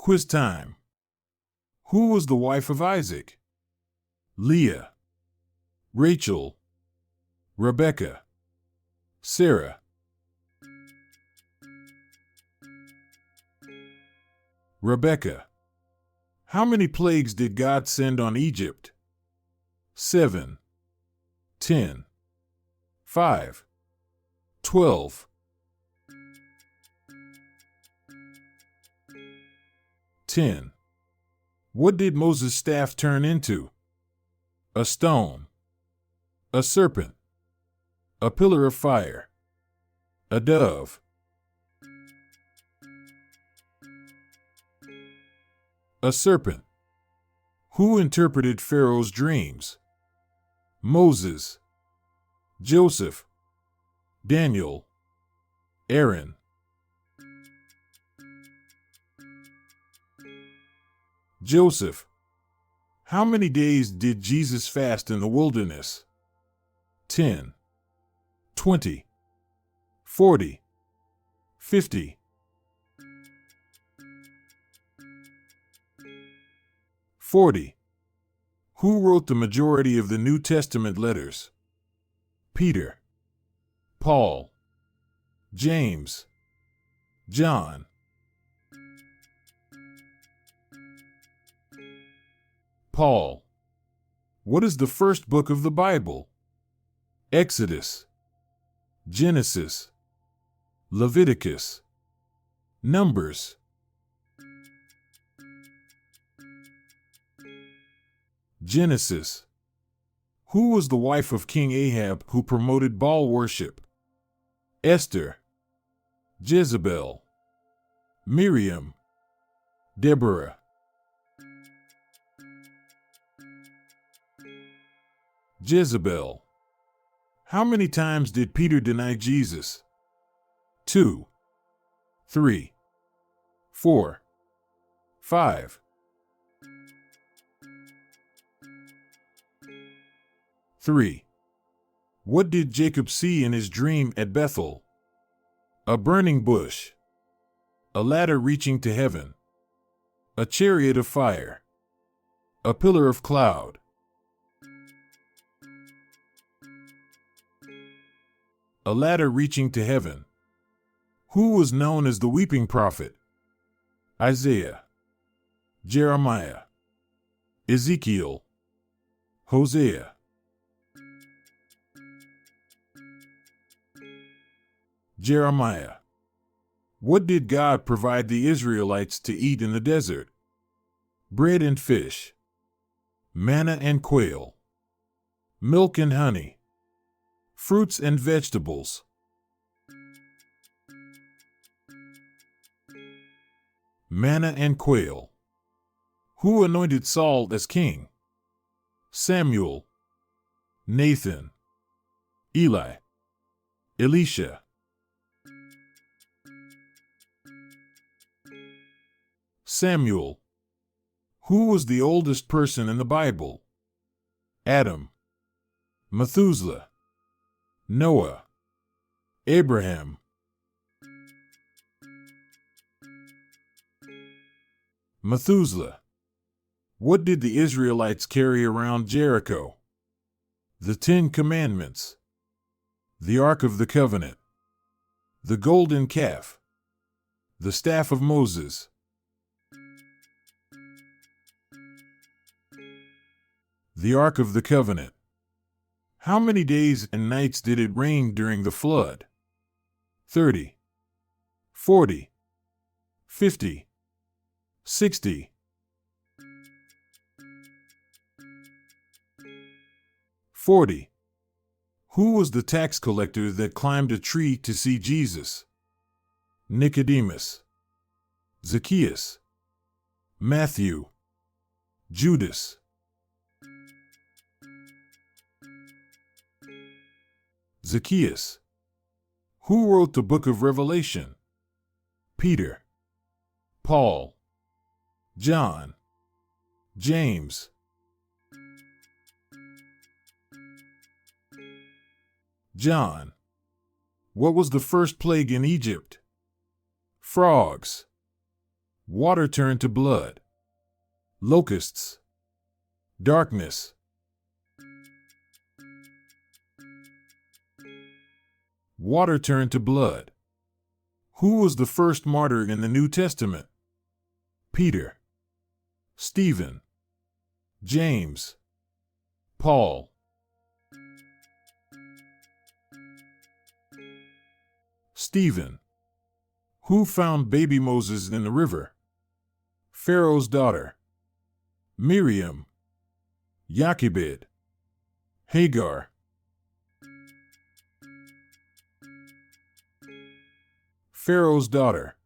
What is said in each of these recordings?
Quiz time. Who was the wife of Isaac? Leah, Rachel, Rebecca, Sarah. Rebecca. How many plagues did God send on Egypt? 7, 10, 5, 12. 10. What did Moses' staff turn into? A stone, a serpent, a pillar of fire, a dove. A serpent. Who interpreted Pharaoh's dreams? Moses, Joseph, Daniel, Aaron. Joseph. How many days did Jesus fast in the wilderness? 10, 20, 40, 50. 40. Who wrote the majority of the New Testament letters? Peter, Paul, James, John. Paul. What is the first book of the Bible? Exodus, Genesis, Leviticus, Numbers. Genesis. Who was the wife of King Ahab who promoted Baal worship? Esther, Jezebel, Miriam, Deborah. Jezebel. How many times did Peter deny Jesus? 2, 3, 4, 5. 3. What did Jacob see in his dream at Bethel? A burning bush, a ladder reaching to heaven, a chariot of fire, a pillar of cloud. A ladder reaching to heaven. Who was known as the weeping prophet? Isaiah, Jeremiah, Ezekiel, Hosea. Jeremiah. What did God provide the Israelites to eat in the desert? Bread and fish, manna and quail, milk and honey, fruits and vegetables. Manna and quail. Who anointed Saul as king? Samuel, Nathan, Eli, Elisha. Samuel. Who was the oldest person in the Bible? Adam, Methuselah, Noah, Abraham. Methuselah. What did the Israelites carry around Jericho? The 10 Commandments, the Ark of the Covenant, the golden calf, the staff of Moses. The Ark of the Covenant. How many days and nights did it rain during the flood? 30, 40, 50, 60. 40. Who was the tax collector that climbed a tree to see Jesus? Nicodemus, Zacchaeus, Matthew, Judas. Zacchaeus. Who wrote the book of Revelation? Peter, Paul, John, James. John. What was the first plague in Egypt? Frogs. Water turned to blood. Locusts. Darkness. Water turned to blood. Who was the first martyr in the New Testament? Peter. Stephen. James. Paul. Stephen. Who found baby Moses in the river? Pharaoh's daughter. Miriam. Jochebed. Hagar. Pharaoh's daughter.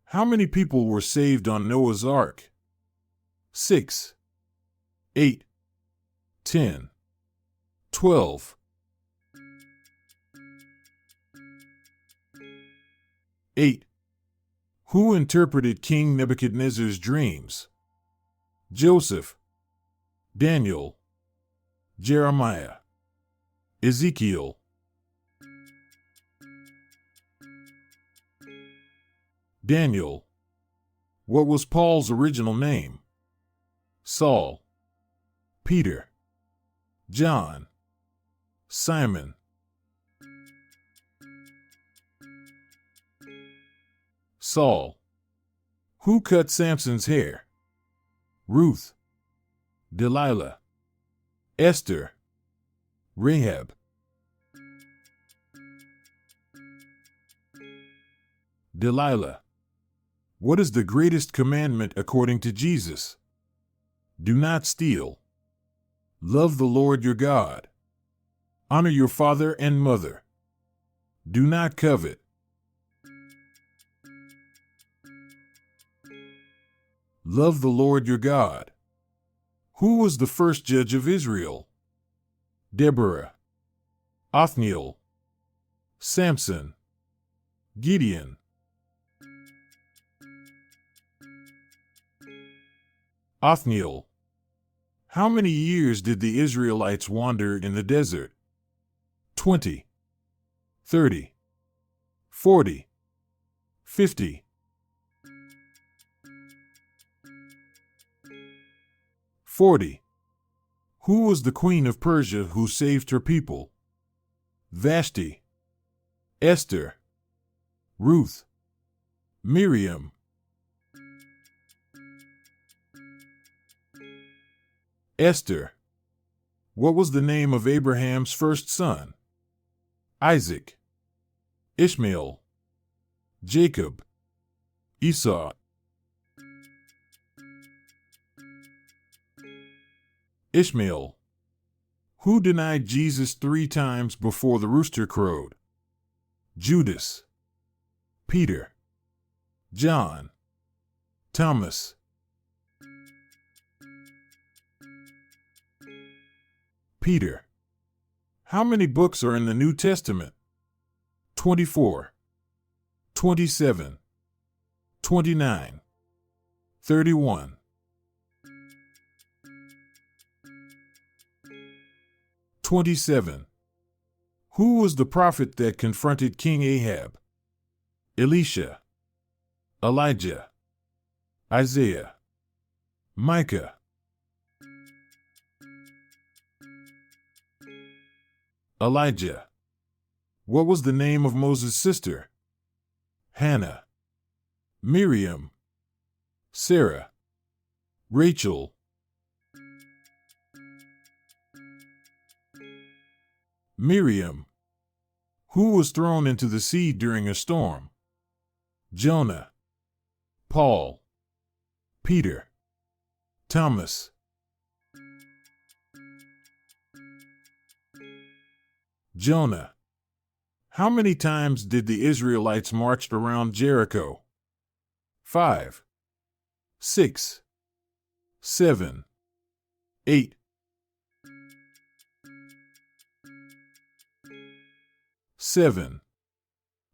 How many people were saved on Noah's Ark? 6, 8, 10, 12. 8. Who interpreted King Nebuchadnezzar's dreams? Joseph. Daniel. Jeremiah. Ezekiel. Daniel. What was Paul's original name? Saul. Peter. John. Simon. Saul. Who cut Samson's hair? Ruth. Delilah. Esther. Rahab. Delilah. What is the greatest commandment according to Jesus? Do not steal. Love the Lord your God. Honor your father and mother. Do not covet. Love the Lord your God. Who was the first judge of Israel? Deborah. Othniel. Samson. Gideon. Othniel. How many years did the Israelites wander in the desert? 20, 30, 40, 50. 40. Who was the queen of Persia who saved her people? Vashti. Esther. Ruth. Miriam. Esther. What was the name of Abraham's first son? Isaac. Ishmael. Jacob. Esau. Ishmael. Who denied Jesus 3 times before the rooster crowed? Judas. Peter. John. Thomas. Peter. How many books are in the New Testament? 24, 27, 29, 31. 27. Who was the prophet that confronted King Ahab? Elisha. Elijah. Isaiah. Micah. Elijah. What was the name of Moses' sister? Hannah. Miriam. Sarah. Rachel. Miriam. Who was thrown into the sea during a storm? Jonah. Paul. Peter. Thomas. Jonah. How many times did the Israelites march around Jericho? 5, 6, 7, 8. 7.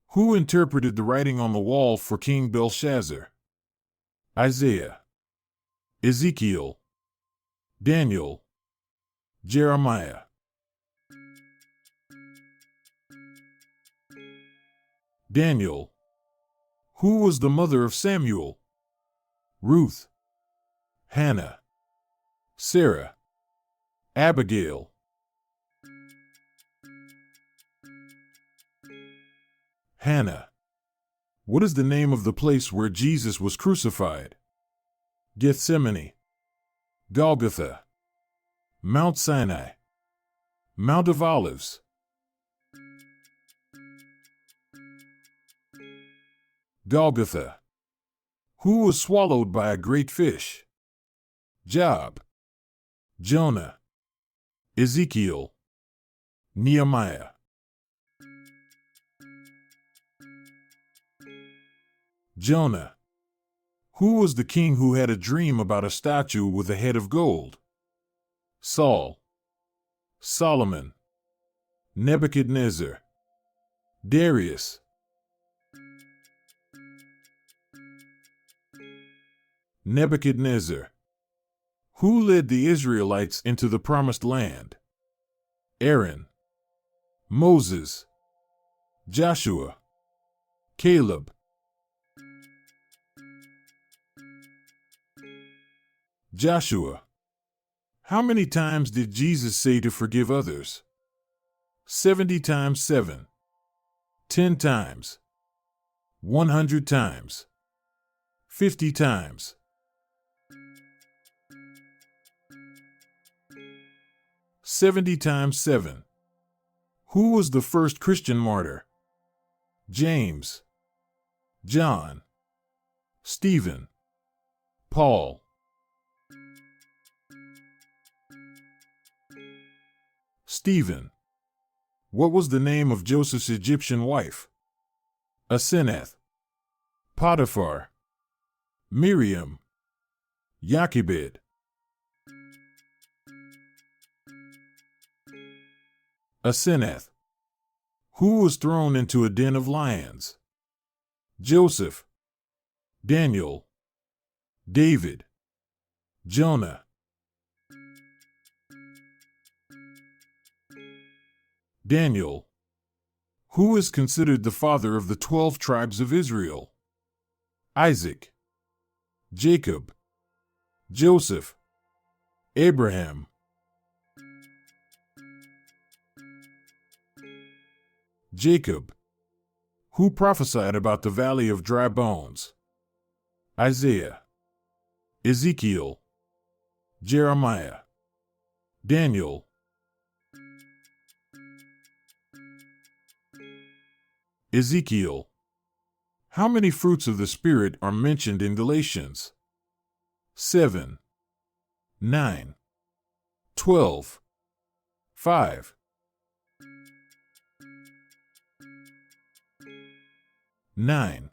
Who interpreted the writing on the wall for King Belshazzar? Isaiah. Ezekiel. Daniel. Jeremiah. Daniel. Who was the mother of Samuel? Ruth, Hannah, Sarah, Abigail. Hannah. What is the name of the place where Jesus was crucified? Gethsemane, Golgotha, Mount Sinai, Mount of Olives. Golgotha. Who was swallowed by a great fish? Job, Jonah, Ezekiel, Nehemiah. Jonah. Who was the king who had a dream about a statue with a head of gold? Saul, Solomon, Nebuchadnezzar, Darius. Nebuchadnezzar. Who led the Israelites into the promised land? Aaron, Moses, Joshua, Caleb. Joshua. How many times did Jesus say to forgive others? 70 times 7. 10 times. 100 times. 50 times. 70 times 7. Who was the first Christian martyr? James, John, Stephen, Paul. Stephen. What was the name of Joseph's Egyptian wife? Asenath, Potiphar, Miriam, Jochebed. Asenath. Who was thrown into a den of lions? Joseph, Daniel, David, Jonah. Daniel. Who is considered the father of the 12 tribes of Israel? Isaac, Jacob, Joseph, Abraham. Jacob. Who prophesied about the valley of dry bones? Isaiah, Ezekiel, Jeremiah, Daniel. Ezekiel. How many fruits of the Spirit are mentioned in Galatians? 7, 9, 12, 5. 9.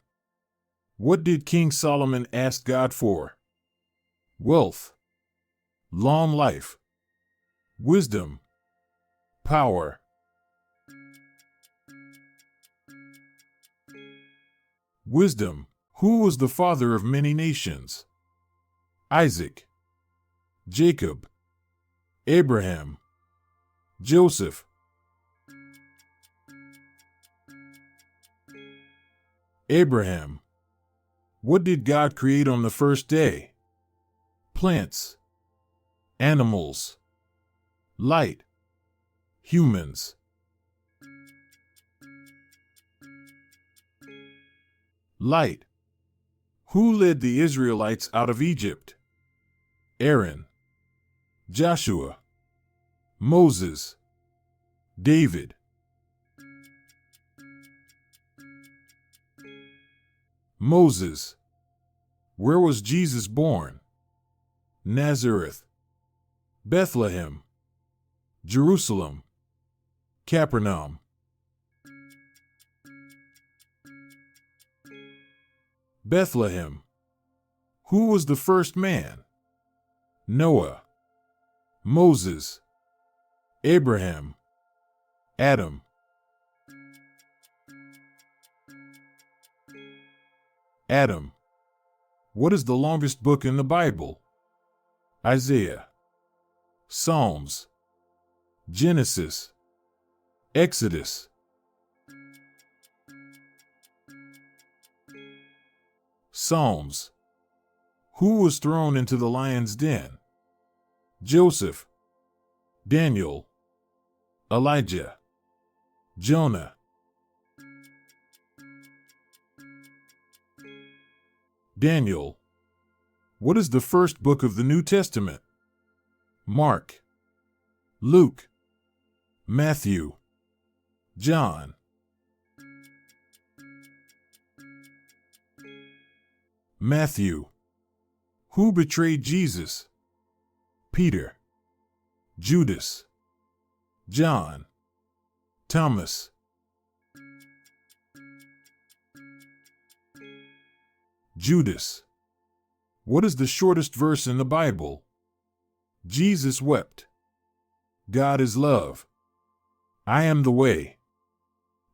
What did King Solomon ask God for? Wealth, long life, wisdom, power. Wisdom. Who was the father of many nations? Isaac, Jacob, Abraham, Joseph. Abraham. What did God create on the first day? Plants, animals, light, humans. Light. Who led the Israelites out of Egypt? Aaron, Joshua, Moses, David. Moses. Where was Jesus born? Nazareth, Bethlehem, Jerusalem, Capernaum. Bethlehem. Who was the first man? Noah, Moses, Abraham, Adam. Adam. What is the longest book in the Bible? Isaiah, Psalms, Genesis, Exodus. Psalms. Who was thrown into the lion's den? Joseph, Daniel, Elijah, Jonah. Daniel. What is the first book of the New Testament? Mark, Luke, Matthew, John. Matthew. Who betrayed Jesus? Peter, Judas, John, Thomas. Judas. What is the shortest verse in the Bible? Jesus wept. God is love. I am the way.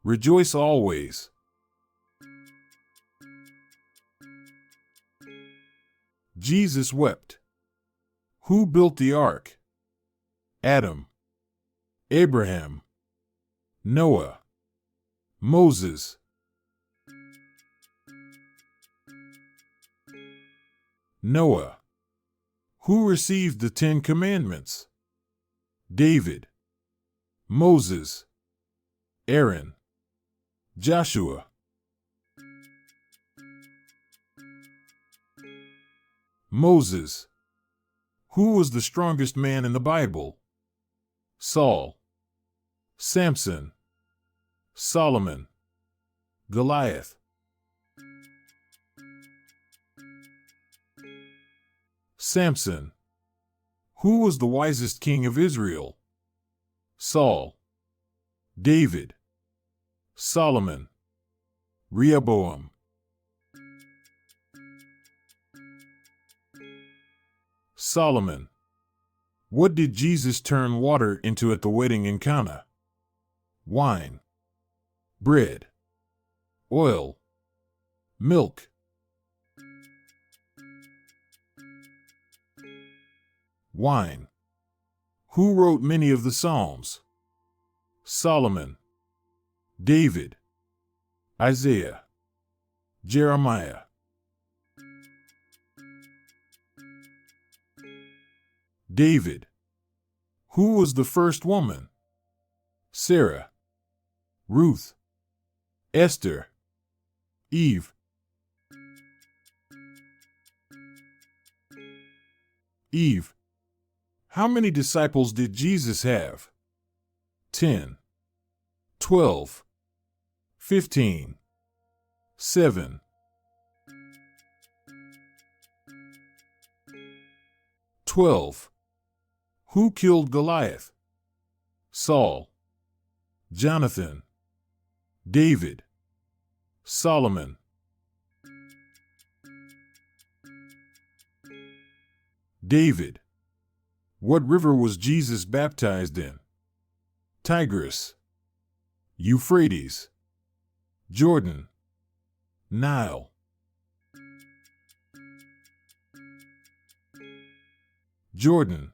Rejoice always. Jesus wept. Who built the ark? Adam, Abraham, Noah, Moses. Noah. Who received the 10 Commandments? David, Moses, Aaron, Joshua. Moses. Who was the strongest man in the Bible? Saul, Samson, Solomon, Goliath. Samson. Who was the wisest king of Israel? Saul, David, Solomon, Rehoboam. Solomon. What did Jesus turn water into at the wedding in Cana? Wine, bread, oil, milk. Wine. Who wrote many of the Psalms? Solomon, David, Isaiah, Jeremiah. David. Who was the first woman? Sarah, Ruth, Esther, Eve. Eve. How many disciples did Jesus have? 10, 12, 15, 7. Who killed Goliath? Saul, Jonathan, David, Solomon. David. What river was Jesus baptized in? Tigris, Euphrates, Jordan, Nile. Jordan.